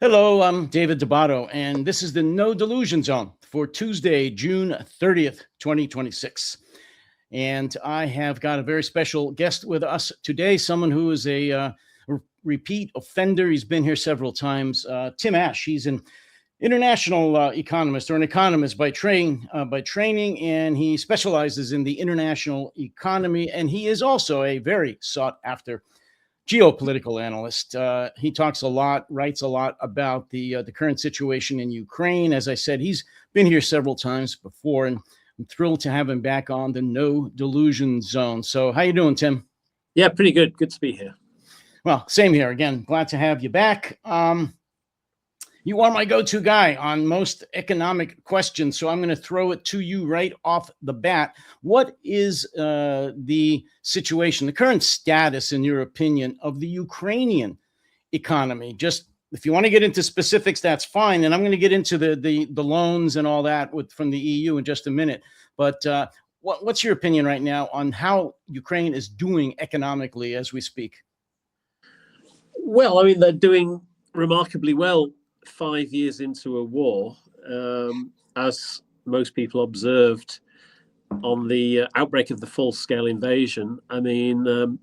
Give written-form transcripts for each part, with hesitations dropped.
Hello, I'm David Debato, and this is the No Delusion Zone for Tuesday, June 30th, 2026. And I have got a very special guest with us today, someone who is a repeat offender. He's been here several times. Tim Ash. He's an international economist, or an economist by training, and he specializes in the international economy. And he is also a very sought after geopolitical analyst. He talks a lot, writes a lot about the current situation in Ukraine. As I said, he's been here several times before, and I'm thrilled to have him back on the No Delusion Zone. So how you doing, Tim? Yeah, pretty good. Good to be here. Well, same here. Again, glad to have you back. You are my go-to guy on most economic questions, so I'm going to throw it to you right off the bat. What is the situation, the current status, in your opinion, of the Ukrainian economy? Just if you want to get into specifics, that's fine, and I'm going to get into the loans and all that from the EU in just a minute. But what's your opinion right now on how Ukraine is doing economically as we speak? Well, I mean, they're doing remarkably well 5 years into a war, as most people observed on the outbreak of the full-scale invasion. I mean, the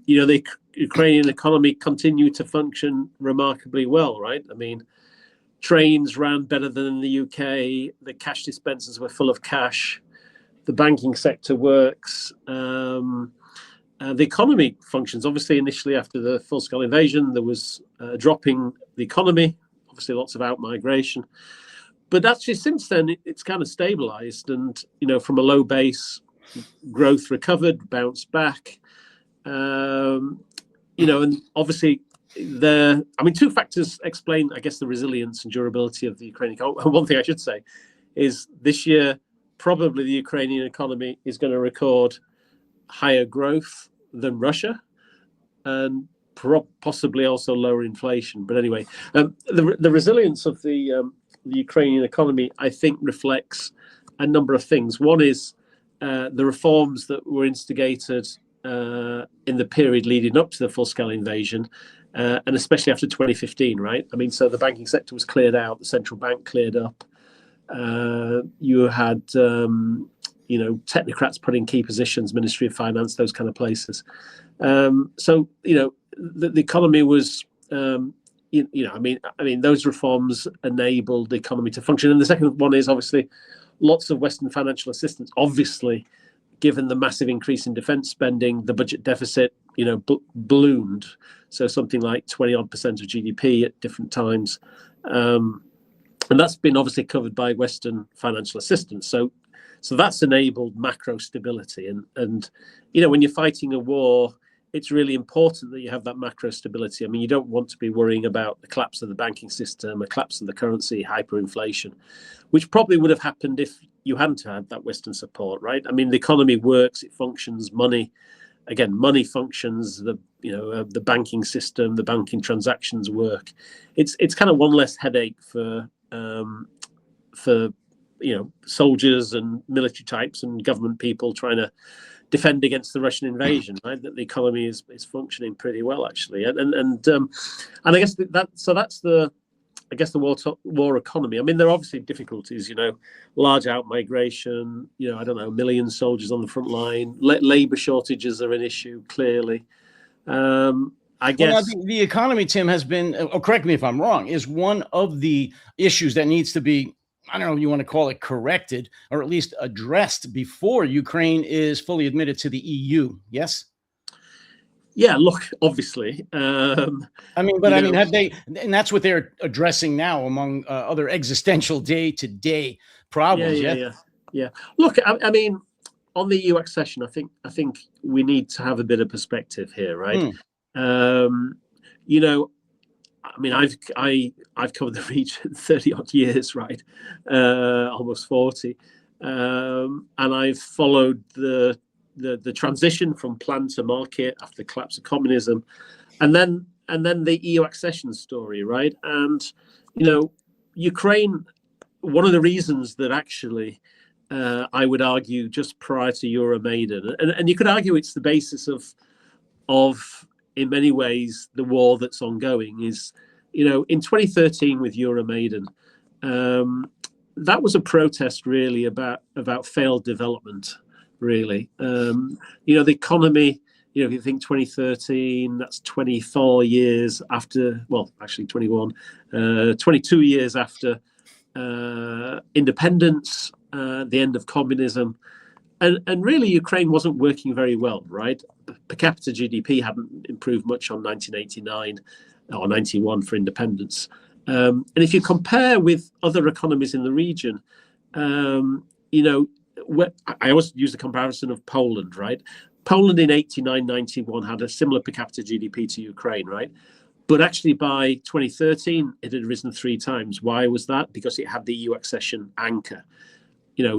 Ukrainian economy continued to function remarkably well, right? I mean, trains ran better than in the UK. The cash dispensers were full of cash. The banking sector works. The economy functions. Obviously, initially after the full-scale invasion, there was a drop in the economy. Obviously, lots of out-migration. But actually, since then, it's kind of stabilized. And, from a low base, growth recovered, bounced back. And obviously, two factors explain, I guess, the resilience and durability of the Ukrainian economy. One thing I should say is this year, probably the Ukrainian economy is going to record higher growth than Russia, and possibly also lower inflation. But anyway, the resilience of the Ukrainian economy, I think, reflects a number of things. One is the reforms that were instigated in the period leading up to the full-scale invasion, and especially after 2015, right? I mean, so the banking sector was cleared out, the central bank cleared up. You had technocrats put in key positions, Ministry of Finance, those kind of places. The economy was, those reforms enabled the economy to function. And the second one is obviously lots of Western financial assistance. Obviously, given the massive increase in defense spending, the budget deficit, ballooned. So something like 20-odd% of GDP at different times. And that's been obviously covered by Western financial assistance. So that's enabled macro stability. And when you're fighting a war, it's really important that you have that macro stability. I mean, you don't want to be worrying about the collapse of the banking system, a collapse of the currency, hyperinflation, which probably would have happened if you hadn't had that Western support, right? I mean, the economy works, it functions, money functions, the banking system, the banking transactions work. It's kind of one less headache for soldiers and military types and government people trying to defend against the Russian invasion, right? That the economy is functioning pretty well, actually, and I guess that's the war economy. I mean, there are obviously difficulties, large out migration, I don't know, 1 million soldiers on the front line, labor shortages are an issue, clearly. I guess the economy, Tim, has been, correct me if I'm wrong, is one of the issues that needs to be, I don't know if you want to call it corrected, or at least addressed before Ukraine is fully admitted to the EU. Yes? Yeah, look, obviously. Have they, and that's what they're addressing now among other existential day-to-day problems. Yeah. Look, I mean, on the EU accession, I think we need to have a bit of perspective here, right? I mean, I've covered the region 30-odd years, right? Almost 40, and I've followed the transition from plan to market after the collapse of communism, and then the EU accession story, right? And Ukraine, one of the reasons that actually I would argue just prior to Euromaidan, and you could argue it's the basis of in many ways the war that's ongoing, is in 2013 with Euromaidan, that was a protest really about failed development, really. The economy, if you think 2013, that's 24 years after, well, actually 21, 22 years after independence, the end of communism. And really, Ukraine wasn't working very well, right? Per capita GDP hadn't improved much on 1989 or 91 for independence. And if you compare with other economies in the region, I always use the comparison of Poland, right? Poland in 89, 91 had a similar per capita GDP to Ukraine, right? But actually by 2013, it had risen 3 times. Why was that? Because it had the EU accession anchor.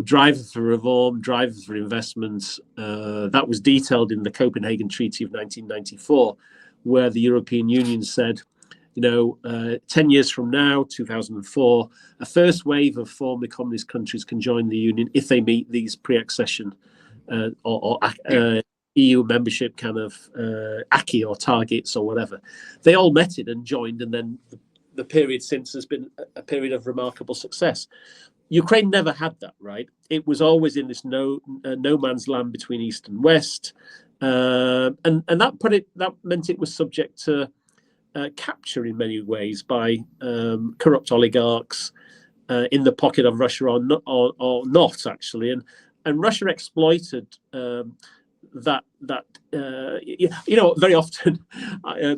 Driver for reform, driver for investment. That was detailed in the Copenhagen Treaty of 1994, where the European Union said, 10 years from now, 2004, a first wave of former communist countries can join the Union if they meet these pre-accession or EU membership kind of acquis or targets or whatever. They all met it and joined, and then the period since has been a period of remarkable success. Ukraine never had that, right? It was always in this no man's land between East and West, and that meant it was subject to capture in many ways by corrupt oligarchs in the pocket of Russia or not actually, and Russia exploited that. Very often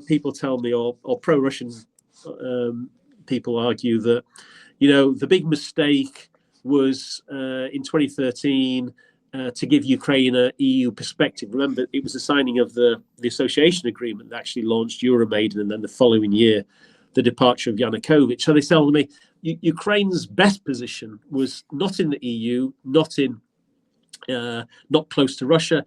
people tell me, or pro-Russian people argue that. The big mistake was in 2013 to give Ukraine an EU perspective. Remember, it was the signing of the association agreement that actually launched Euromaidan, and then the following year, the departure of Yanukovych. So they tell me Ukraine's best position was not in the EU, not close to Russia,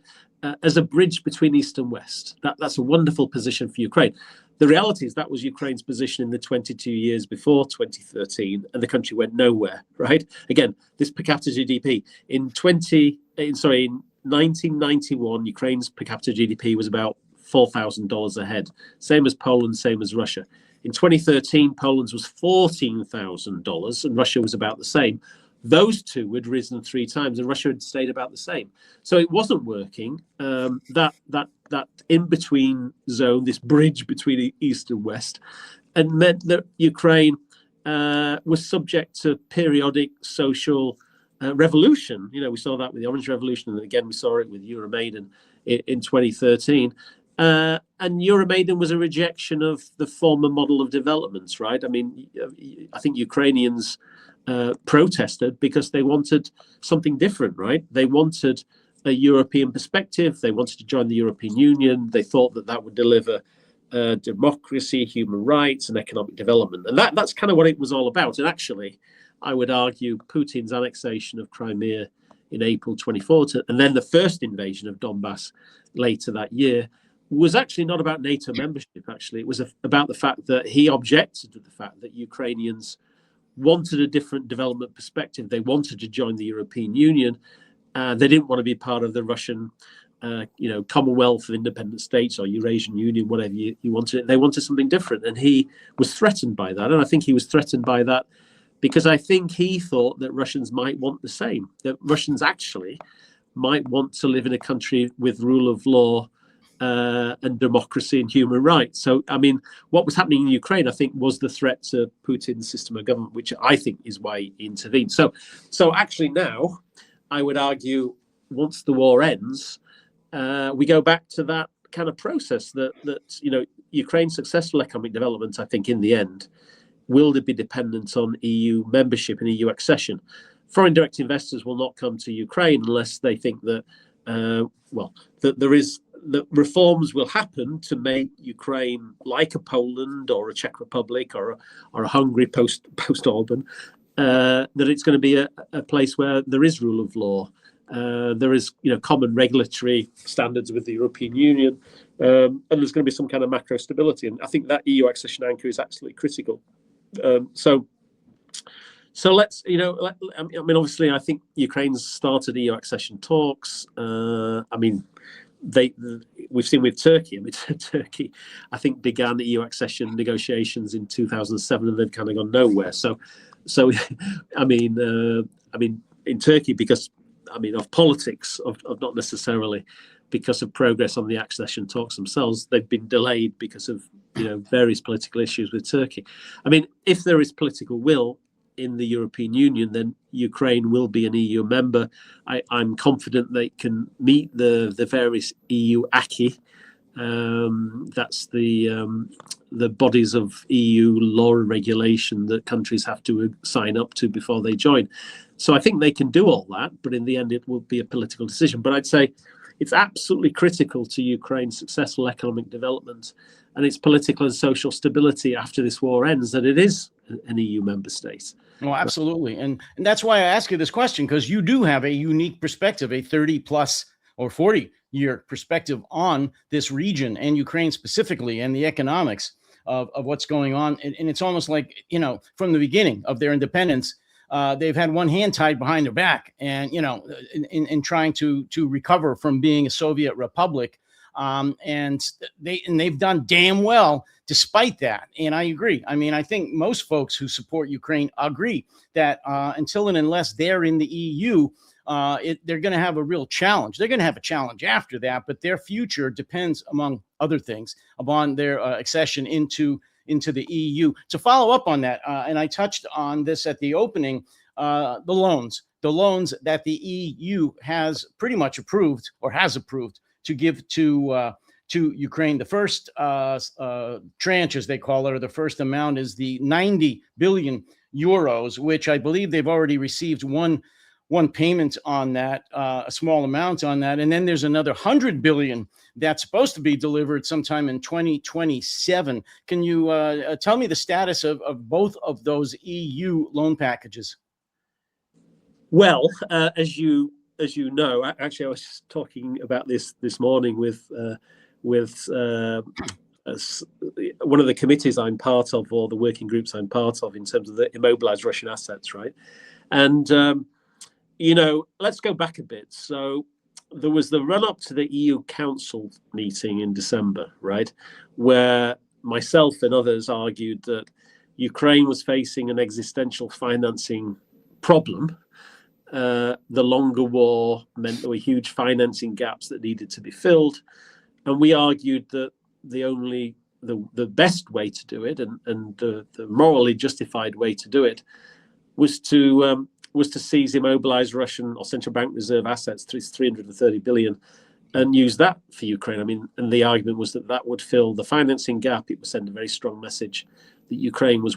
as a bridge between East and West. That's a wonderful position for Ukraine. The reality is that was Ukraine's position in the 22 years before 2013, and the country went nowhere, right? Again, this per capita GDP in 1991, Ukraine's per capita GDP was about $4,000 a head, same as Poland, same as Russia. In 2013, Poland's was $14,000, and Russia was about the same. Those two had risen 3 times, and Russia had stayed about the same. So it wasn't working. That in-between zone, this bridge between East and West, and meant that Ukraine was subject to periodic social revolution. We saw that with the Orange Revolution, and again we saw it with Euromaidan in 2013. And Euromaidan was a rejection of the former model of developments, right? I mean, I think Ukrainians protested because they wanted something different, right? They wanted a European perspective. They wanted to join the European Union. They thought that would deliver democracy, human rights, and economic development. And that's kind of what it was all about. And actually, I would argue Putin's annexation of Crimea in April 2014, and then the first invasion of Donbass later that year, was actually not about NATO membership. Actually, it was about the fact that he objected to the fact that Ukrainians wanted a different development perspective. They wanted to join the European Union. They didn't want to be part of the Russian, Commonwealth of Independent States or Eurasian Union, whatever you wanted. They wanted something different, and he was threatened by that. And I think he was threatened by that because I think he thought that Russians might want the same. That Russians actually might want to live in a country with rule of law and democracy and human rights. So, I mean, what was happening in Ukraine, I think, was the threat to Putin's system of government, which I think is why he intervened. So actually now, I would argue, once the war ends, we go back to that kind of process that Ukraine's successful economic development, I think, in the end, will be dependent on EU membership and EU accession. Foreign direct investors will not come to Ukraine unless they think that, that reforms will happen to make Ukraine like a Poland or a Czech Republic or a Hungary post-Orban, that it's going to be a place where there is rule of law. There is, common regulatory standards with the European Union, and there's going to be some kind of macro stability. And I think that EU accession anchor is absolutely critical. So let's, obviously, I think Ukraine's started EU accession talks. we've seen with Turkey. I mean, Turkey, I think, began EU accession negotiations in 2007, and they've kind of gone nowhere. So, I mean, in Turkey, because of politics, of not necessarily because of progress on the accession talks themselves, they've been delayed because of various political issues with Turkey. I mean, if there is political will in the European Union, then Ukraine will be an EU member. I'm confident they can meet the various EU acquis. That's the bodies of EU law and regulation that countries have to sign up to before they join. So I think they can do all that, but in the end, it will be a political decision. But I'd say it's absolutely critical to Ukraine's successful economic development and its political and social stability after this war ends that it is an EU member state. Well, absolutely. And that's why I ask you this question, because you do have a unique perspective, a 30 plus or 40-year perspective on this region and Ukraine specifically and the economics of what's going on. And it's almost like, from the beginning of their independence, they've had one hand tied behind their back and, in trying to recover from being a Soviet republic. And they've done damn well despite that. And I agree. I mean, I think most folks who support Ukraine agree that until and unless they're in the EU, they're going to have a real challenge. They're going to have a challenge after that, but their future depends, among other things, upon their accession into the EU. To follow up on that, and I touched on this at the opening, the loans that the EU has pretty much approved or has approved to give to Ukraine. The first tranche, as they call it, or the first amount, is the 90 billion euros, which I believe they've already received one payment on that, a small amount on that. And then there's another 100 billion that's supposed to be delivered sometime in 2027. Can you tell me the status of both of those EU loan packages? Well, as you know, actually, I was talking about this morning with one of the committees I'm part of, or the working groups I'm part of, in terms of the immobilized Russian assets, right? And let's go back a bit. So there was the run-up to the EU Council meeting in December, right, where myself and others argued that Ukraine was facing an existential financing problem. The longer war meant there were huge financing gaps that needed to be filled, and we argued that the best way to do it, and the morally justified way to do it, was to seize immobilized Russian or central bank reserve assets, 330 billion, and use that for Ukraine. I mean, and the argument was that would fill the financing gap. It would send a very strong message that Ukraine was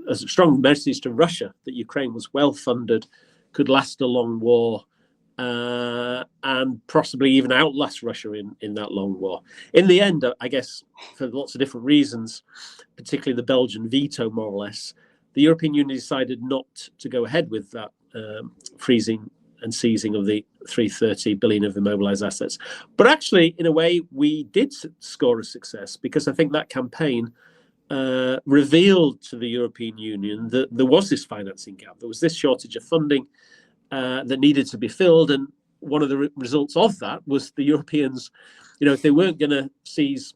a strong message to Russia that Ukraine was well funded, could last a long war, and possibly even outlast Russia in that long war. In the end, I guess, for lots of different reasons, particularly the Belgian veto, more or less, the European Union decided not to go ahead with that freezing and seizing of the 330 billion of immobilized assets. But actually, in a way, we did score a success, because I think that campaign revealed to the European Union that there was this financing gap. There was this shortage of funding that needed to be filled. And one of the results of that was the Europeans, if they weren't going to seize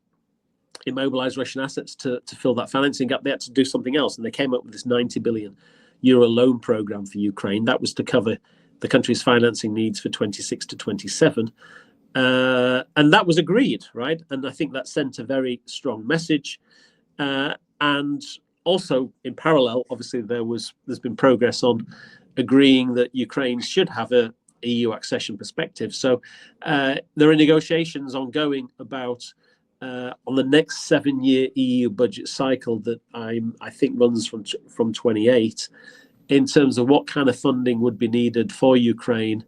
immobilized Russian assets to fill that financing gap, they had to do something else. And they came up with this 90 billion euro loan program for Ukraine. That was to cover the country's financing needs for 26 to 27. And that was agreed, right? And I think that sent a very strong message. And also, in parallel, obviously, there's been progress on agreeing that Ukraine should have a EU accession perspective. So there are negotiations ongoing about on the next 7-year EU budget cycle that I think runs from 28, in terms of what kind of funding would be needed for Ukraine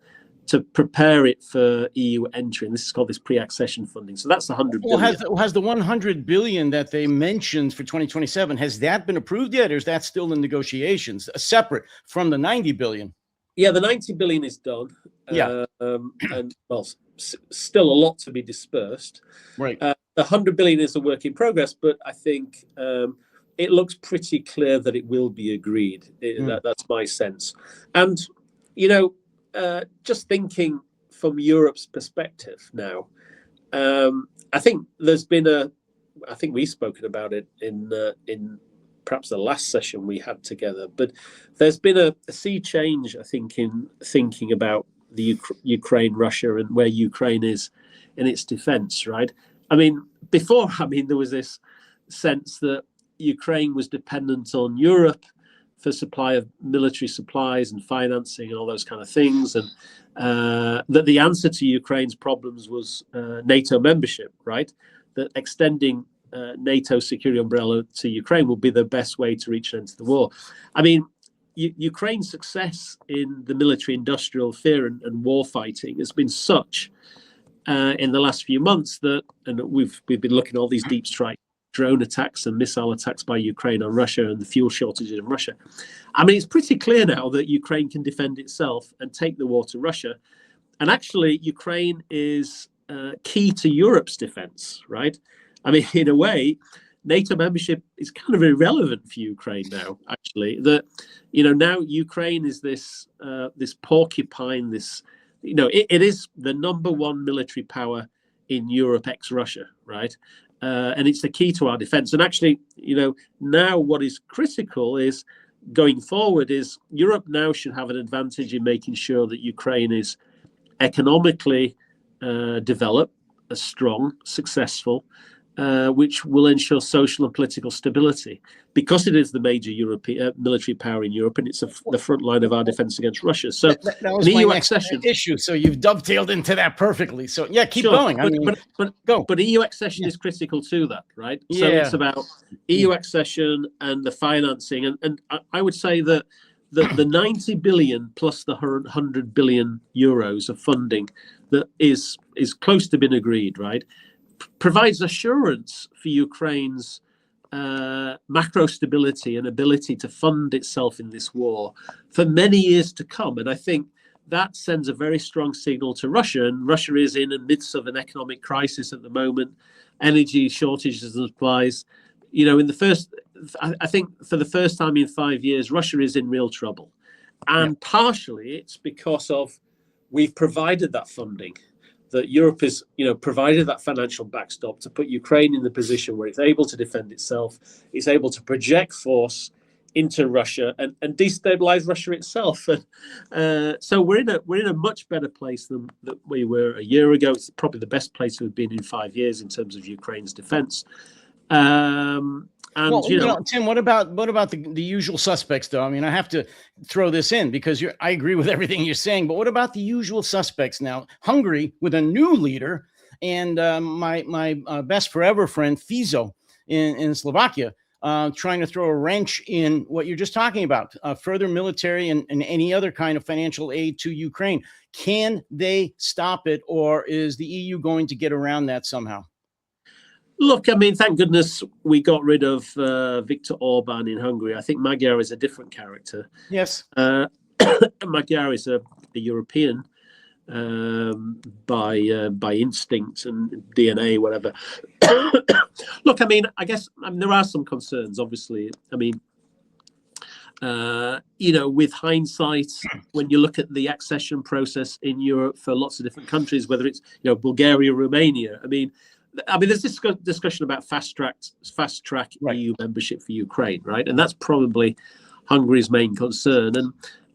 to prepare it for EU entry. And this is called this pre-accession funding. So that's 100 billion. Has the 100 billion that they mentioned for 2027, has that been approved yet, or is that still in negotiations, separate from the 90 billion? Yeah, the 90 billion is done. Yeah. And well, still a lot to be dispersed. Right. The 100 billion is a work in progress, but I think it looks pretty clear that it will be agreed. That's my sense. And, just thinking from Europe's perspective now, I think there's been I think we've spoken about it in perhaps the last session we had together, but there's been a sea change, I think, in thinking about the Ukraine, Russia, and where Ukraine is in its defense, right? I mean, before, there was this sense that Ukraine was dependent on Europe for supply of military supplies and financing and all those kind of things, and that the answer to Ukraine's problems was NATO membership, right? That extending NATO security umbrella to Ukraine would be the best way to reach an end to the war. I mean, Ukraine's success in the military-industrial sphere and war fighting has been such in the last few months that, and we've been looking at all these deep strike drone attacks and missile attacks by Ukraine on Russia and the fuel shortages in Russia. I mean, it's pretty clear now that Ukraine can defend itself and take the war to Russia. And actually, Ukraine is key to Europe's defense, right? I mean, in a way, NATO membership is kind of irrelevant for Ukraine now, actually. That, now Ukraine is this porcupine, it is the number one military power in Europe ex-Russia, right? And it's the key to our defense. And actually, now what is critical is going forward is Europe now should have an advantage in making sure that Ukraine is economically developed, strong, successful, which will ensure social and political stability, because it is the major European military power in Europe, and it's the front line of our defense against Russia. So that was my next issue. So you've dovetailed into that perfectly. So yeah, keep going. But EU accession is critical to that, right? So it's about EU accession and the financing, and I would say that the 90 billion plus the 100 billion euros of funding that is close to being agreed, right, provides assurance for Ukraine's macro stability and ability to fund itself in this war for many years to come. And I think that sends a very strong signal to Russia. And Russia is in the midst of an economic crisis at the moment, energy shortages and supplies. I think for the first time in 5 years, Russia is in real trouble. And partially it's because of we've provided that funding, that Europe has, provided that financial backstop to put Ukraine in the position where it's able to defend itself, it's able to project force into Russia and destabilize Russia itself. So we're in a much better place than we were a year ago. It's probably the best place we've been in 5 years in terms of Ukraine's defense. Tim, what about the usual suspects, though? I mean, I have to throw this in because I agree with everything you're saying, but what about the usual suspects now? Hungary with a new leader, and my best forever friend Fico in Slovakia, trying to throw a wrench in what you're just talking about, further military and any other kind of financial aid to Ukraine. Can they stop it, or is the EU going to get around that somehow? Look, I mean, thank goodness we got rid of Viktor Orban in Hungary. I think Magyar is a different character. Yes. Magyar is the European by instinct and DNA, whatever. Look, I mean, I guess there are some concerns, obviously. I mean, with hindsight, when you look at the accession process in Europe for lots of different countries, whether it's, Bulgaria, Romania, I mean, there's this discussion about fast track EU membership for Ukraine, right? And that's probably Hungary's main concern.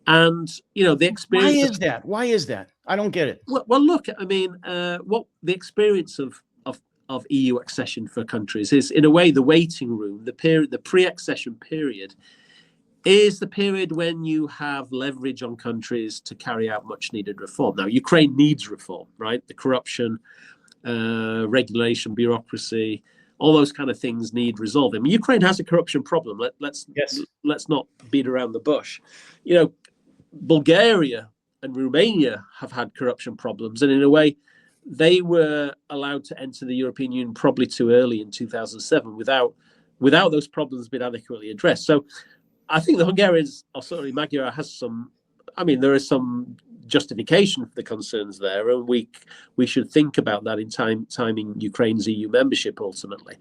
And the experience. Why is that? I don't get it. Well, look, I mean, what the experience of EU accession for countries is, in a way, the waiting room, the pre-accession period, is the period when you have leverage on countries to carry out much needed reform. Now, Ukraine needs reform, right? The corruption, regulation, bureaucracy, all those kind of things need resolving. I mean, Ukraine has a corruption problem. Let's not beat around the bush. Bulgaria and Romania have had corruption problems, and in a way, they were allowed to enter the European Union probably too early in 2007 without those problems being adequately addressed. So, I think the Hungarians, or certainly Magyar, has some. I mean, there is some justification for the concerns there, and we should think about that in timing Ukraine's EU membership ultimately.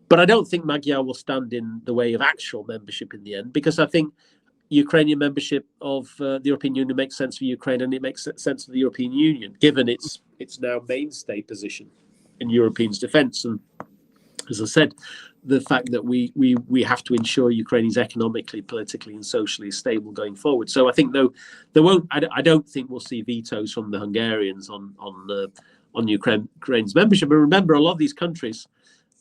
But I don't think Magyar will stand in the way of actual membership in the end, because I think Ukrainian membership of the European Union makes sense for Ukraine, and it makes sense for the European Union, given its now mainstay position. in Europeans' defence. And as I said, the fact that we have to ensure Ukraine is economically, politically, and socially stable going forward. So I think though there won't, I don't think we'll see vetoes from the Hungarians on Ukraine's membership. But remember, a lot of these countries,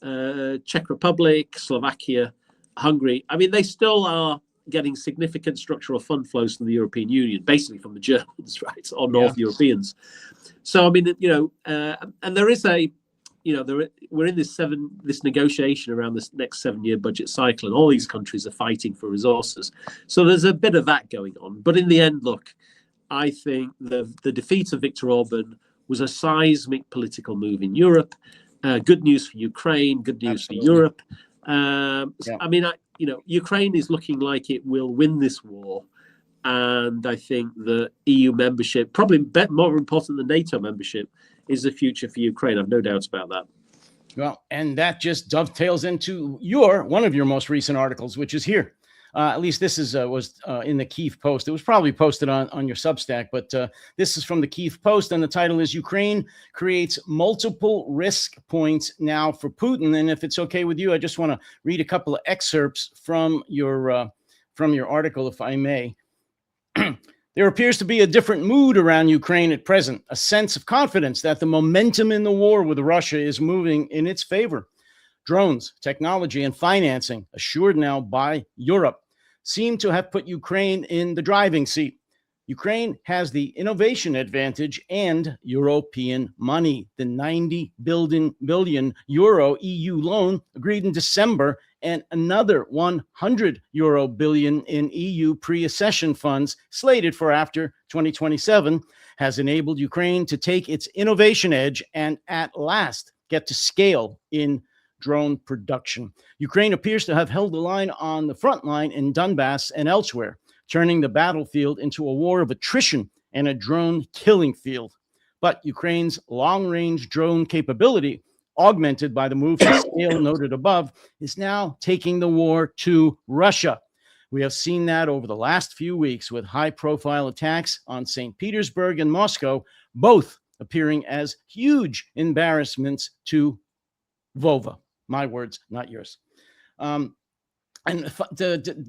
Czech Republic, Slovakia, Hungary, I mean, they still are getting significant structural fund flows from the European Union, basically from the Germans, right, or North Europeans. So I mean, and there is a, we're in this negotiation around this next 7-year budget cycle, and all these countries are fighting for resources. So there's a bit of that going on. But in the end, look, I think the defeat of Viktor Orban was a seismic political move in Europe. Good news for Ukraine, good news for Europe. I mean, Ukraine is looking like it will win this war. And I think the EU membership, probably more important than NATO membership, is the future for Ukraine. I've no doubts about that. Well, and that just dovetails into one of your most recent articles, which is here. At least this was in the Kyiv Post. It was probably posted on your Substack, but this is from the Kyiv Post, and the title is "Ukraine Creates Multiple Risk Points Now for Putin." And if it's okay with you, I just want to read a couple of excerpts from your article, if I may. There appears to be a different mood around Ukraine at present, a sense of confidence that the momentum in the war with Russia is moving in its favor. Drones, technology, and financing, assured now by Europe, seem to have put Ukraine in the driving seat. Ukraine has the innovation advantage and European money. The 90 billion euro EU loan agreed in December and another 100 billion in EU pre-accession funds slated for after 2027 has enabled Ukraine to take its innovation edge and at last get to scale in drone production. Ukraine appears to have held the line on the front line in Donbass and elsewhere, turning the battlefield into a war of attrition and a drone killing field. But Ukraine's long-range drone capability, augmented by the move to scale noted above, is now taking the war to Russia. We have seen that over the last few weeks with high-profile attacks on St. Petersburg and Moscow, both appearing as huge embarrassments to Vova. My words, not yours. And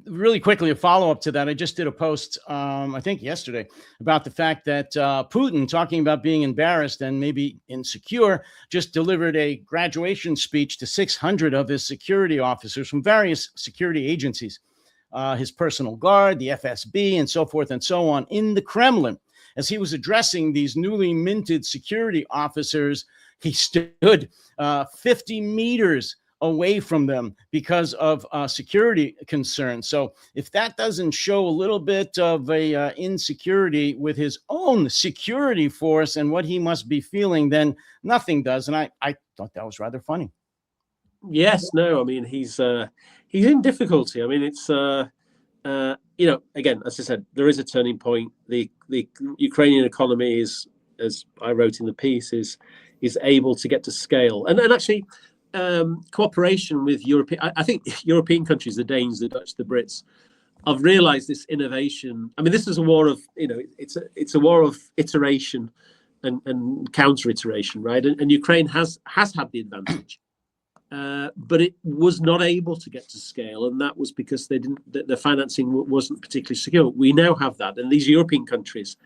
really quickly, a follow-up to that, I just did a post, I think yesterday, about the fact that Putin, talking about being embarrassed and maybe insecure, just delivered a graduation speech to 600 of his security officers from various security agencies, his personal guard, the FSB, and so forth and so on, in the Kremlin. As he was addressing these newly minted security officers, he stood 50 meters away from them because of security concerns. So if that doesn't show a little bit of a insecurity with his own security force and what he must be feeling, then nothing does. And I thought that was rather funny. Yes, no, I mean, he's in difficulty. I mean, it's, again, as I said, there is a turning point. The Ukrainian economy is, as I wrote in the piece, is able to get to scale. And actually, cooperation with European, I think European countries, the Danes, the Dutch, the Brits, have realized this innovation. I mean, this is a war of, it's a war of iteration and counter iteration, right? And Ukraine has had the advantage, but it was not able to get to scale. And that was because the financing wasn't particularly secure. We now have that. And these European countries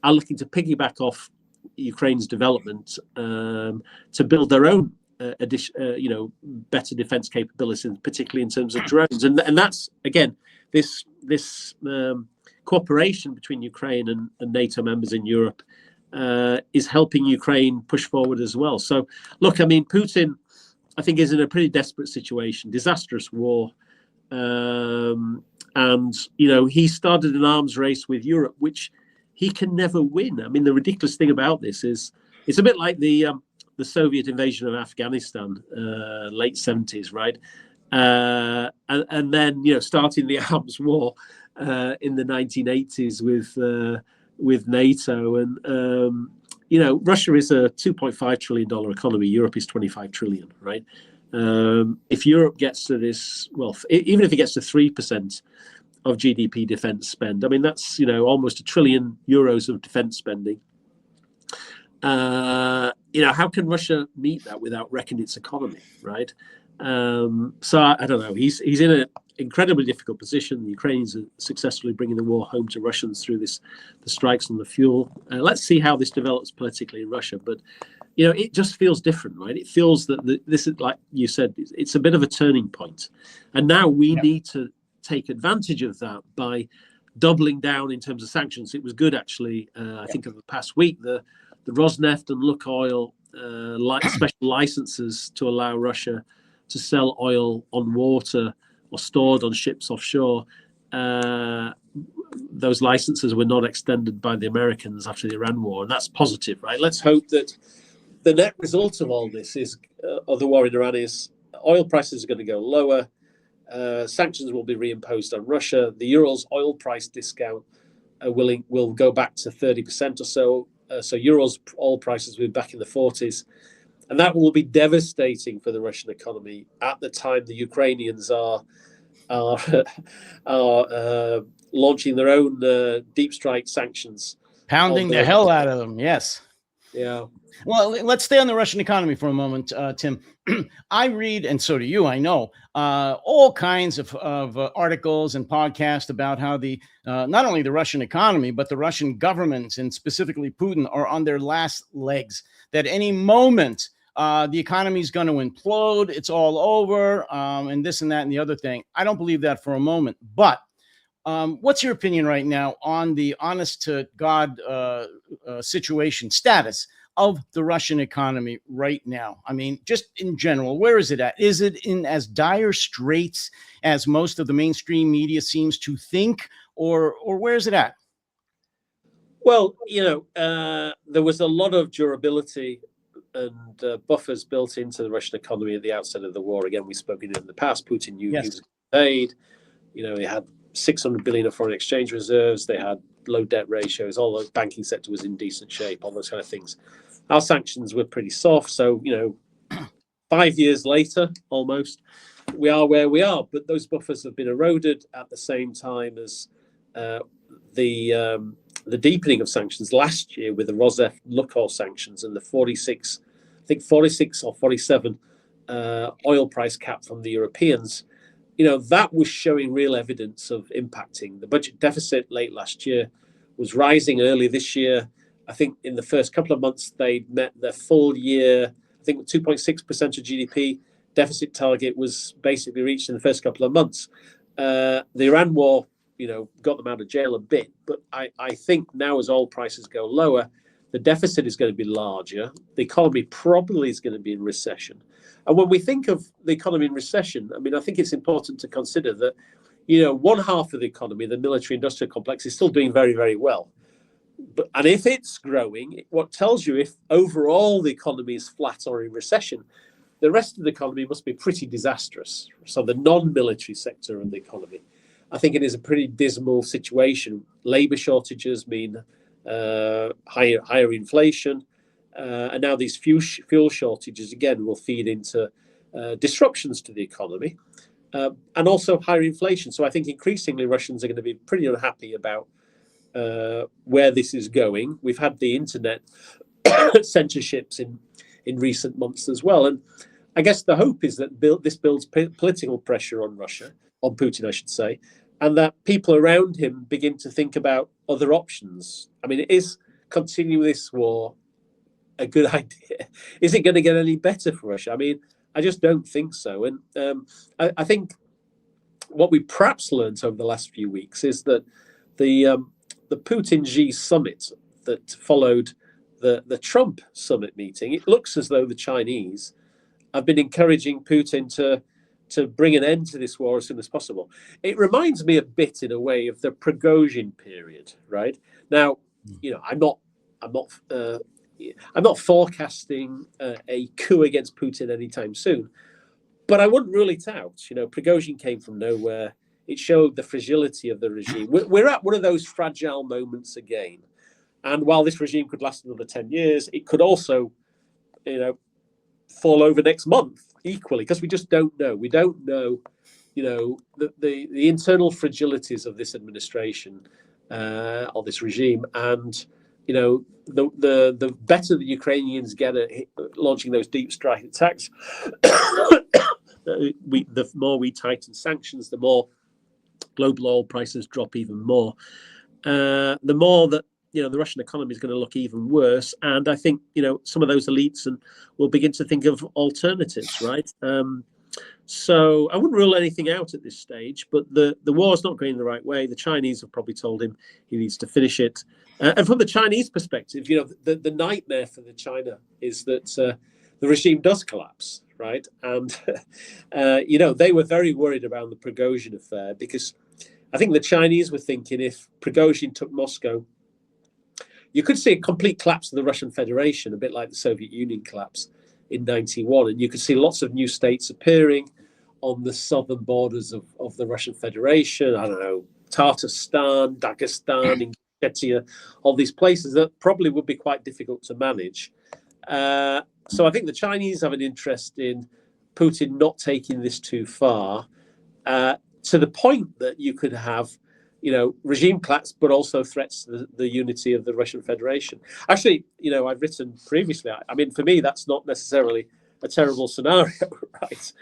are looking to piggyback off Ukraine's development to build their own better defense capabilities, particularly in terms of drones. And that's, again, this cooperation between Ukraine and NATO members in Europe is helping Ukraine push forward as well. So, look, I mean, Putin, I think, is in a pretty desperate situation, disastrous war. And, he started an arms race with Europe, which he can never win. I mean, the ridiculous thing about this is it's a bit like the Soviet invasion of Afghanistan, late 70s, right? And then, starting the arms war in the 1980s with NATO. And, Russia is a $2.5 trillion economy. Europe is 25 trillion, right? If Europe gets to this, well, even if it gets to 3% of GDP defense spend, I mean, that's, almost €1 trillion of defense spending. how can Russia meet that without wrecking its economy, right? So I don't know. He's in an incredibly difficult position. The Ukrainians are successfully bringing the war home to Russians through the strikes on the fuel. Let's see how this develops politically in Russia. But it just feels different, right? It feels that this is, like you said, it's a bit of a turning point, and now we need to take advantage of that by doubling down in terms of sanctions. It was good, actually. I think of the past week, the Rosneft and Lukoil special licenses to allow Russia to sell oil on water or stored on ships offshore. Those licenses were not extended by the Americans after the Iran war, and that's positive, right? Let's hope that the net result of all this is, of the war in Iran, is oil prices are going to go lower. Sanctions will be reimposed on Russia. The Urals oil price discount will go back to 30% or so. So Urals oil prices will be back in the 40s. And that will be devastating for the Russian economy at the time the Ukrainians are launching their own deep strike sanctions. Pounding the hell out of them, yes. Yeah. Well, let's stay on the Russian economy for a moment, Tim. I read, and so do you, I know, all kinds of articles and podcasts about how not only the Russian economy, but the Russian government, and specifically Putin, are on their last legs. That any moment the economy is going to implode, it's all over, and this and that and the other thing. I don't believe that for a moment. But what's your opinion right now on the honest to God status of the Russian economy right now? I mean, just in general, where is it at? Is it in as dire straits as most of the mainstream media seems to think, or where is it at? Well, there was a lot of durability and buffers built into the Russian economy at the outset of the war. Again, we've spoken in the past. Putin knew he was paid. He had 600 billion of foreign exchange reserves. They had low debt ratios. All the banking sector was in decent shape. All those kind of things. Our sanctions were pretty soft. So 5 years later, almost, we are where we are. But those buffers have been eroded at the same time as the deepening of sanctions last year with the Rosneft Lukoil sanctions and the 46 or 47 oil price cap from the Europeans. That was showing real evidence of impacting. The budget deficit late last year was rising early this year. I think in the first couple of months, they met their full year, I think 2.6% of GDP deficit target was basically reached in the first couple of months. The Iran war, got them out of jail a bit. But I think now as oil prices go lower, the deficit is going to be larger. The economy probably is going to be in recession. And when we think of the economy in recession, I mean, I think it's important to consider that, one half of the economy, the military industrial complex, is still doing very, very well. And if it's growing, what tells you if overall the economy is flat or in recession, the rest of the economy must be pretty disastrous. So the non-military sector of the economy, I think it is a pretty dismal situation. Labor shortages mean higher inflation. And now these fuel shortages, again, will feed into disruptions to the economy and also higher inflation. So I think increasingly Russians are going to be pretty unhappy about where this is going. We've had the internet censorships in recent months as well. And I guess the hope is that this builds political pressure on Russia, on Putin, I should say, and that people around him begin to think about other options. I mean, is continuing this war a good idea? Is it going to get any better for Russia? I mean, I just don't think so. And I think what we perhaps learned over the last few weeks is that the Putin-Xi summit that followed the Trump summit meeting, it looks as though the Chinese have been encouraging Putin to bring an end to this war as soon as possible. It reminds me a bit, in a way, of the Prigozhin period, right? Now, I'm not forecasting a coup against Putin anytime soon, but I wouldn't rule it out. Prigozhin came from nowhere. It showed the fragility of the regime. We're at one of those fragile moments again. And while this regime could last another 10 years, it could also, fall over next month equally, because we just don't know. We don't know, the internal fragilities of this administration or this regime, and the better the Ukrainians get at launching those deep strike attacks, the more we tighten sanctions, the more global oil prices drop even more. The more that the Russian economy is going to look even worse, and I think some of those elites will begin to think of alternatives, right? So I wouldn't rule anything out at this stage, but the war's not going the right way. The Chinese have probably told him he needs to finish it. And from the Chinese perspective, the nightmare for the China is that the regime does collapse, right? And, they were very worried around the Prigozhin affair, because I think the Chinese were thinking if Prigozhin took Moscow, you could see a complete collapse of the Russian Federation, a bit like the Soviet Union collapse in 91. And you could see lots of new states appearing on the southern borders of the Russian Federation. I don't know, Tatarstan, Dagestan, Ingushetia, all these places that probably would be quite difficult to manage. So I think the Chinese have an interest in Putin not taking this too far, to the point that you could have regime collapse, but also threats to the unity of the Russian Federation. Actually, I've written previously, I mean, for me, that's not necessarily a terrible scenario, right?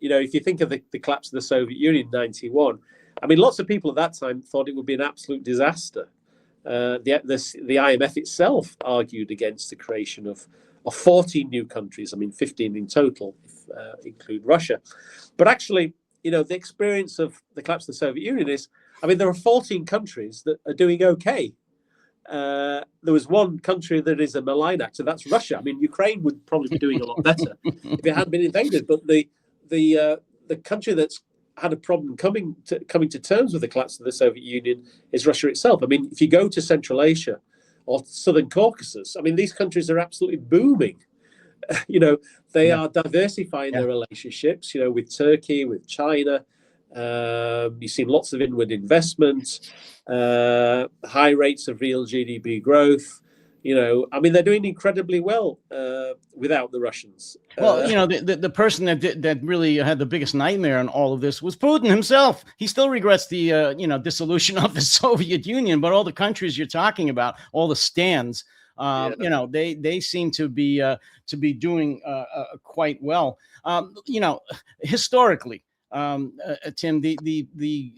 If you think of the collapse of the Soviet Union in 91, I mean, lots of people at that time thought it would be an absolute disaster. The IMF itself argued against the creation of 14 new countries, I mean, 15 in total, if include Russia. But actually, the experience of the collapse of the Soviet Union is, I mean, there are 14 countries that are doing okay. There was one country that is a malign actor, that's Russia. I mean, Ukraine would probably be doing a lot better if it hadn't been invaded. But the country that's had a problem coming to terms with the collapse of the Soviet Union is Russia itself. I mean, if you go to Central Asia or Southern Caucasus, I mean, these countries are absolutely booming. They are diversifying their relationships, with Turkey, with China. You've seen lots of inward investment, high rates of real GDP growth. I mean, they're doing incredibly well without the Russians. Well, the person that really had the biggest nightmare in all of this was Putin himself. He still regrets the dissolution of the Soviet Union, but all the countries you're talking about, all the stands, they seem to be doing quite well. Historically, Tim, the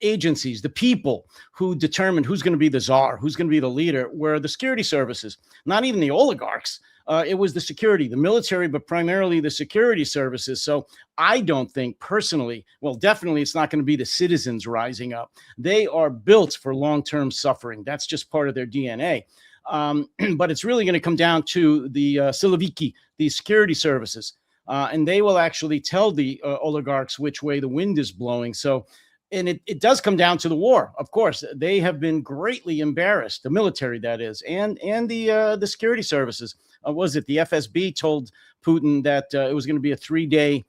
agencies, the people who determined who's going to be the czar, who's going to be the leader, were the security services, not even the oligarchs. It was the security, the military, but primarily the security services. So I don't think personally, well, definitely it's not going to be the citizens rising up. They are built for long-term suffering. That's just part of their DNA. But it's really going to come down to the Siloviki, the security services. And they will actually tell the oligarchs which way the wind is blowing. So, and it does come down to the war. Of course, they have been greatly embarrassed, the military, that is, and the security services. Was it the FSB told Putin that it was going to be a 3-day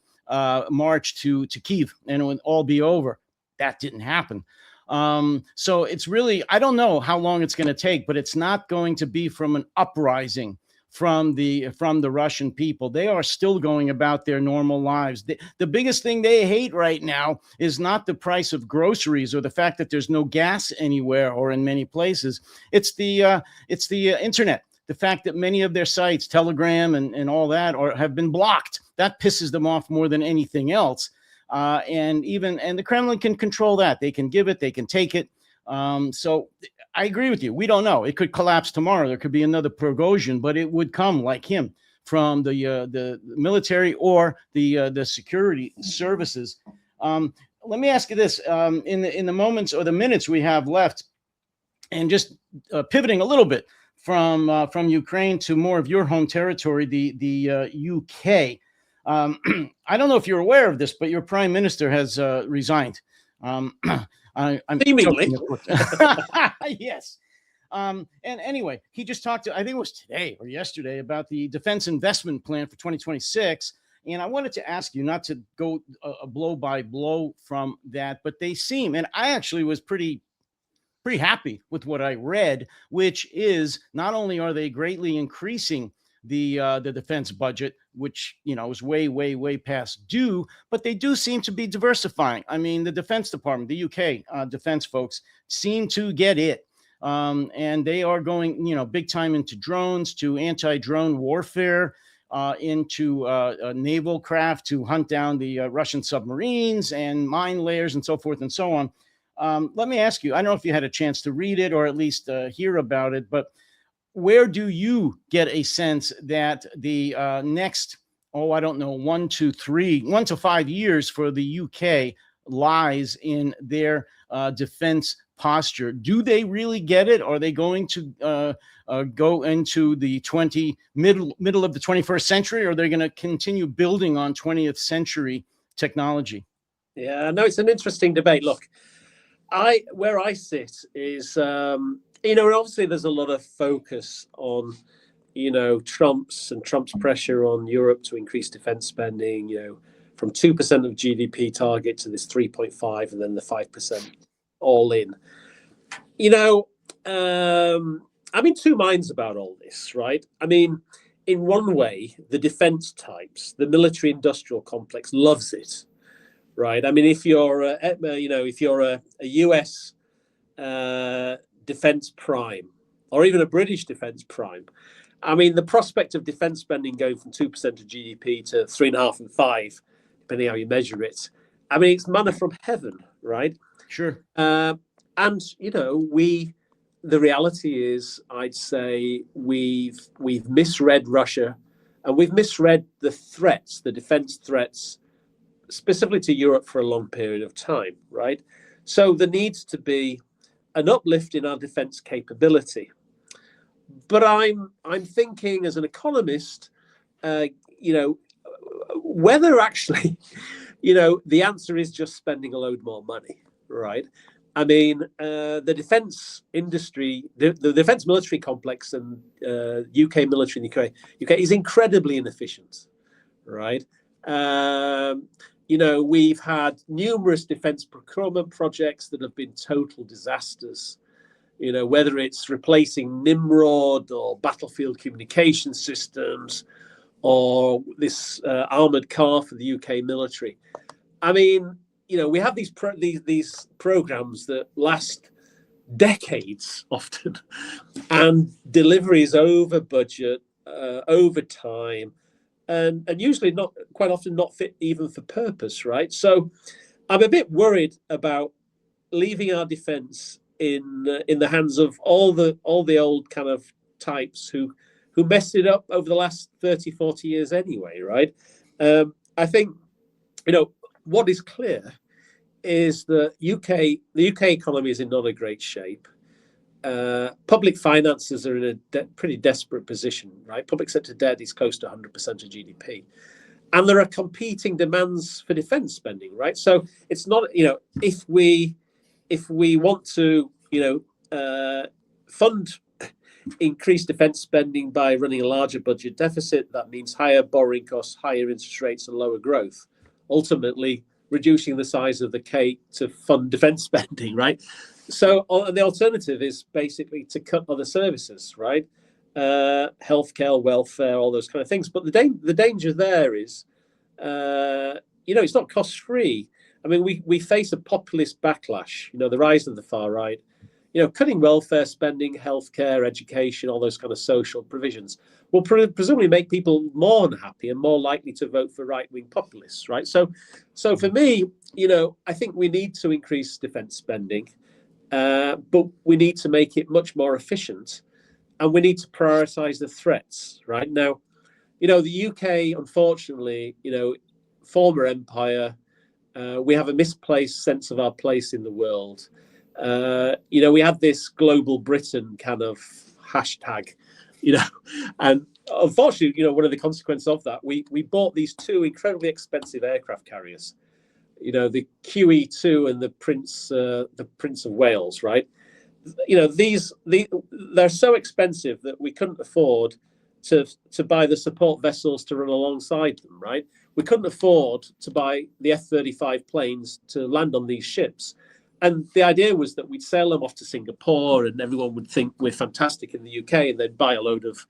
march to Kyiv and it would all be over? That didn't happen. So it's really, I don't know how long it's going to take, but it's not going to be from an uprising from the Russian people. They are still going about their normal lives. The biggest thing they hate right now is not the price of groceries or the fact that there's no gas anywhere or in many places. It's the internet. The fact that many of their sites, Telegram and all that, have been blocked. That pisses them off more than anything else. And the Kremlin can control that. They can give it, they can take it. So I agree with you. We don't know. It could collapse tomorrow. There could be another Prigozhin, but it would come like him from the military or the security services. Let me ask you this: in the moments or the minutes we have left, and just pivoting a little bit from Ukraine to more of your home territory, the UK. I don't know if you're aware of this, but your prime minister has resigned. I'm seemingly. Yes. And anyway, he just talked to, I think it was today or yesterday, about the defense investment plan for 2026. And I wanted to ask you, not to go blow by blow from that, but they seem, and I actually was pretty happy with what I read, which is not only are they greatly increasing the defense budget, which is way past due, but they do seem to be diversifying. I mean, the Defense Department, the UK defense folks, seem to get it. and they are going, big time into drones, to anti-drone warfare, into naval craft to hunt down the Russian submarines and mine layers and so forth and so on. Let me ask you, I don't know if you had a chance to read it or at least hear about it, but where do you get a sense that the next, I don't know, 1 to 5 years for the UK lies in their defense posture? Do they really get it? Are they going to go into the middle of the 21st century, or are they going to continue building on 20th century technology? Yeah, no, it's an interesting debate. Look, where I sit is, obviously there's a lot of focus on, Trump's pressure on Europe to increase defense spending, from 2% of GDP target to this 3.5 and then the 5% all in. I'm in two minds about all this, right? I mean, in one way, the defense types, the military industrial complex loves it, right? I mean, if you're a US defense prime or even a British defense prime, I mean, the prospect of defense spending going from 2% of GDP to 3.5 and 5, depending how you measure it, I mean, it's manna from heaven, right? Sure. And the reality is, I'd say we've misread Russia, and we've misread the threats, the defense threats, specifically to Europe for a long period of time, right? So there needs to be an uplift in our defense capability. But I'm thinking as an economist, whether actually, the answer is just spending a load more money, right? I mean, the defense industry, the defense military complex and UK military in the UK is incredibly inefficient, right? We've had numerous defense procurement projects that have been total disasters. Whether it's replacing Nimrod or battlefield communication systems or this armored car for the UK military. I mean, we have these programs that last decades often, and deliveries over budget, over time, and usually quite often not fit even for purpose, right? So I'm a bit worried about leaving our defense in the hands of all the old kind of types who messed it up over the last 30, 40 years anyway, right? I think, what is clear is the UK economy is in not a great shape. Public finances are in a pretty desperate position, right? Public sector debt is close to 100% of GDP. And there are competing demands for defense spending, right? So it's not, if we want to, fund increased defense spending by running a larger budget deficit, that means higher borrowing costs, higher interest rates, and lower growth, ultimately reducing the size of the cake to fund defense spending, right? So the alternative is basically to cut other services, right? Healthcare, welfare, all those kind of things. But the danger there is, it's not cost-free. I mean, we face a populist backlash, the rise of the far right. Cutting welfare spending, healthcare, education, all those kind of social provisions will presumably make people more unhappy and more likely to vote for right-wing populists, right? So for me, I think we need to increase defense spending, but we need to make it much more efficient, and we need to prioritize the threats, right? Now, the UK, unfortunately, former empire, we have a misplaced sense of our place in the world. We have this global Britain kind of hashtag, and unfortunately, one of the consequences of that, we bought these two incredibly expensive aircraft carriers, the QE2 and the Prince of Wales, right? They're so expensive that we couldn't afford to buy the support vessels to run alongside them, right? We couldn't afford to buy the F-35 planes to land on these ships. And the idea was that we'd sail them off to Singapore and everyone would think we're fantastic in the UK, and they'd buy a load of,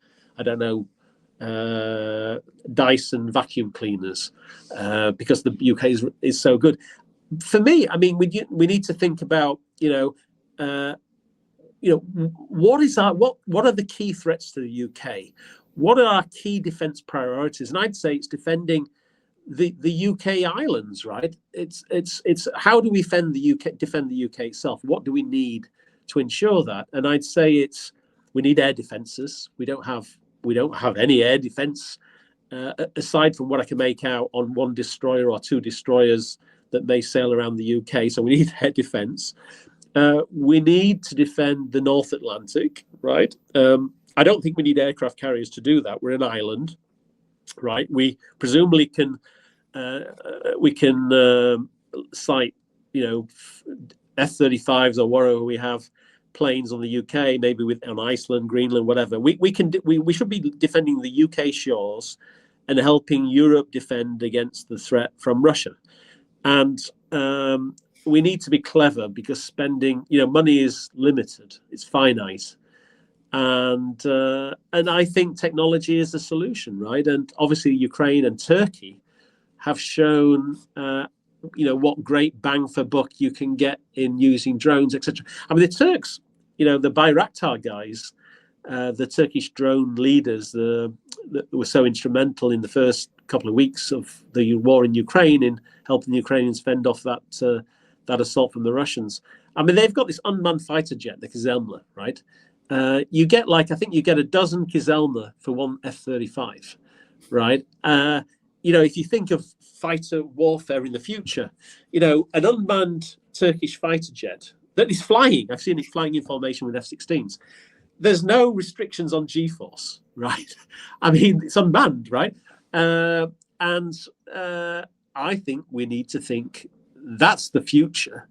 Dyson vacuum cleaners because the UK is so good. For me, I mean, we need to think about, what are the key threats to the UK? What are our key defence priorities? And I'd say it's defending the UK islands, right? It's how do we defend the UK itself? What do we need to ensure that? And I'd say we need air defences. We don't have any air defence aside from what I can make out on one destroyer or two destroyers that may sail around the UK. So we need air defence. We need to defend the North Atlantic, right? I don't think we need aircraft carriers to do that. We're an island, right? We presumably can cite, F-35s or whatever we have planes on the UK, maybe on Iceland, Greenland, whatever. We should be defending the UK shores and helping Europe defend against the threat from Russia. And we need to be clever because spending, money is limited, it's finite. And I think technology is the solution, right? And obviously Ukraine and Turkey have shown, what great bang for buck you can get in using drones, etc. I mean, the Turks, the Bayraktar guys, the Turkish drone leaders that were so instrumental in the first couple of weeks of the war in Ukraine in helping the Ukrainians fend off that assault from the Russians. I mean, they've got this unmanned fighter jet, the Kizilma, right? You get I think you get a dozen Kizilma for one F-35, right? If you think of fighter warfare in the future, an unmanned Turkish fighter jet that is flying, I've seen it flying in formation with F-16s. There's no restrictions on G-force, right? I mean, it's unmanned, right? And I think we need to think that's the future.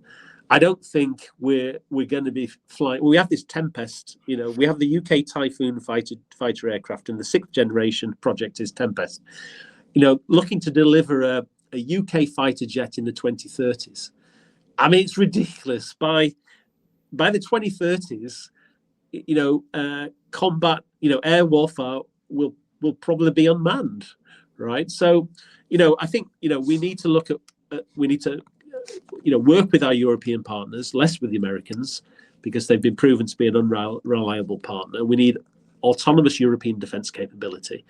I don't think we're going to be flying. We have this Tempest, we have the UK Typhoon fighter aircraft, and the 6th generation project is Tempest. Looking to deliver a UK fighter jet in the 2030s. I mean, it's ridiculous. By the 2030s, combat, air warfare will probably be unmanned, right? So, I think, we need to look at, work with our European partners, less with the Americans, because they've been proven to be an unreliable partner. We need autonomous European defence capability.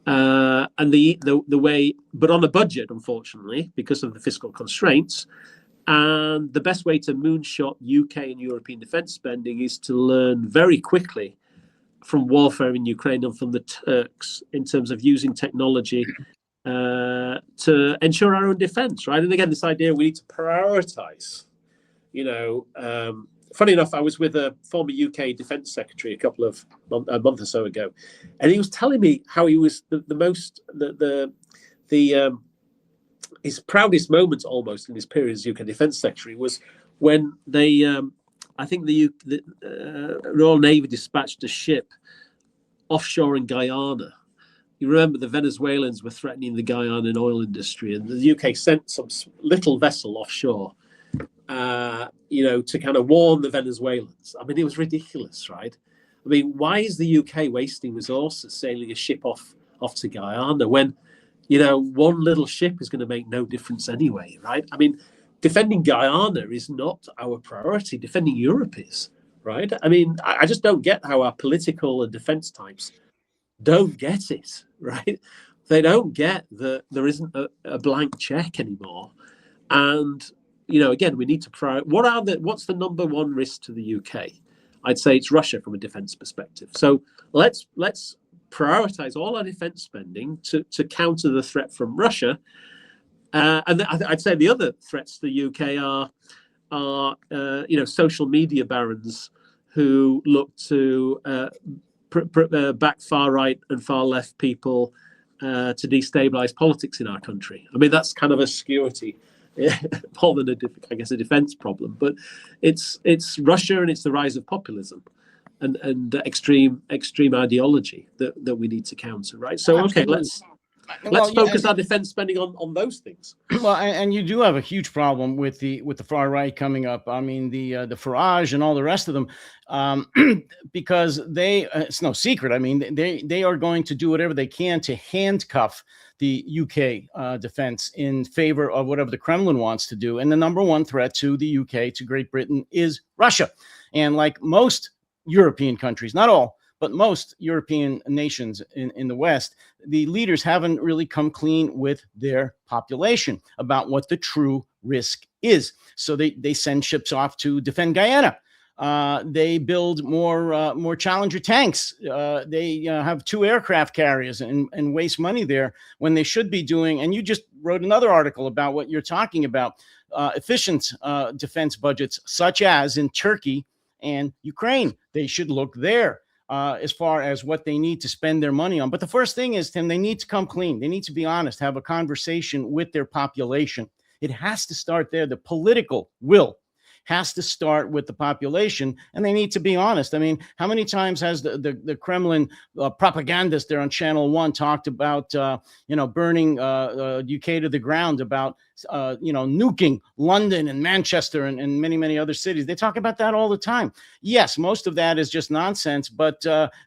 And the way, but on a budget, unfortunately, because of the fiscal constraints. And the best way to moonshot UK and European defence spending is to learn very quickly from warfare in Ukraine and from the Turks in terms of using technology to ensure our own defence, right? And again, this idea we need to prioritise. Funny enough, I was with a former UK Defence Secretary a month or so ago, and he was telling me how he was his proudest moments almost in his period as UK Defence Secretary was when they, I think the Royal Navy dispatched a ship offshore in Guyana. You remember the Venezuelans were threatening the Guyanan oil industry, and the UK sent some little vessel offshore, to kind of warn the Venezuelans. I mean, it was ridiculous, right? I mean, why is the UK wasting resources sailing a ship off to Guyana when, one little ship is going to make no difference anyway, right? I mean, defending Guyana is not our priority. Defending Europe is, right? I mean, I just don't get how our political and defence types don't get it, right? They don't get that there isn't a blank check anymore. And, again, we need to what's the number one risk to the UK? I'd say it's Russia from a defence perspective. So let's prioritise all our defence spending to counter the threat from Russia. And I'd say the other threats to the UK are social media barons who look to back far right and far left people to destabilise politics in our country. I mean, that's kind of a security more than a defence problem. But it's Russia and it's the rise of populism and extreme ideology that we need to counter, right? So okay, let's focus our defense spending on those things. Well, and you do have a huge problem with the far right coming up. I mean, the Farage and all the rest of them, because it's no secret. I mean, they are going to do whatever they can to handcuff the UK defense in favor of whatever the Kremlin wants to do. And the number one threat to the UK, to Great Britain, is Russia. And like most European countries, not all, but most European nations in the West, the leaders haven't really come clean with their population about what the true risk is. So they send ships off to defend Guyana. They build more Challenger tanks. They have 2 aircraft carriers and waste money there when they should be doing. And you just wrote another article about what you're talking about, efficient defense budgets, such as in Turkey and Ukraine. They should look there as far as what they need to spend their money on. But the first thing is, Tim, they need to come clean. They need to be honest, have a conversation with their population. It has to start there. The political will has to start with the population, and they need to be honest. I mean, how many times has the Kremlin propagandist there on Channel 1 talked about, burning UK to the ground, about, nuking London and Manchester and many, many other cities? They talk about that all the time. Yes, most of that is just nonsense, but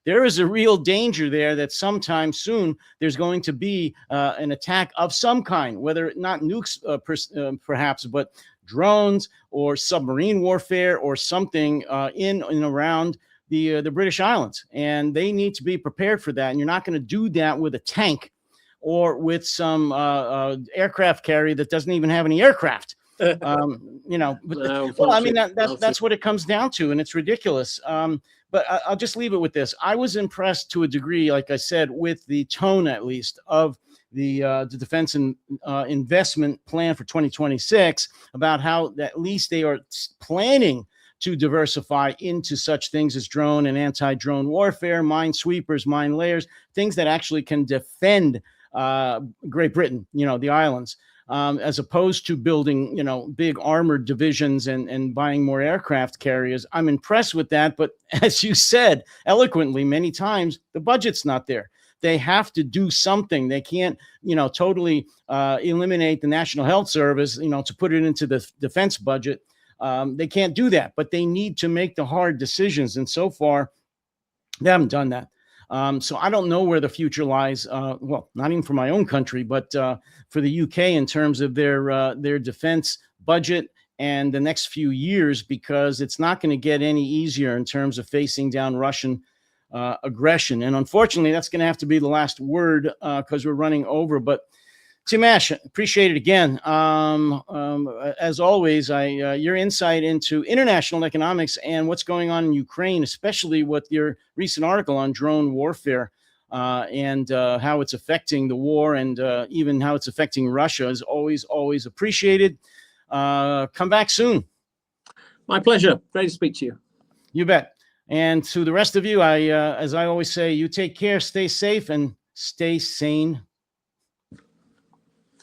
there is a real danger there that sometime soon there's going to be an attack of some kind, whether not nukes perhaps, but drones or submarine warfare or something in and around the British Islands. And they need to be prepared for that. And you're not going to do that with a tank or with some aircraft carrier that doesn't even have any aircraft. Well, I mean, that's what it comes down to, and it's ridiculous. But I'll just leave it with this. I was impressed to a degree, like I said, with the tone, at least, of the defense and investment plan for 2026, about how at least they are planning to diversify into such things as drone and anti-drone warfare, mine sweepers, mine layers, things that actually can defend Great Britain, the islands, as opposed to building, big armored divisions and buying more aircraft carriers. I'm impressed with that. But as you said eloquently many times, the budget's not there. They have to do something. They can't, totally eliminate the National Health Service, to put it into the defense budget. They can't do that, but they need to make the hard decisions. And so far, they haven't done that. So I don't know where the future lies. Well, not even for my own country, but for the UK in terms of their defense budget and the next few years, because it's not going to get any easier in terms of facing down Russian aggression. And unfortunately, that's going to have to be the last word because we're running over. But Tim Ash, appreciate it again. As always, your insight into international economics and what's going on in Ukraine, especially with your recent article on drone warfare and how it's affecting the war and even how it's affecting Russia, is always, always appreciated. Come back soon. My pleasure. Great to speak to you. You bet. And to the rest of you, as I always say, you take care, stay safe, and stay sane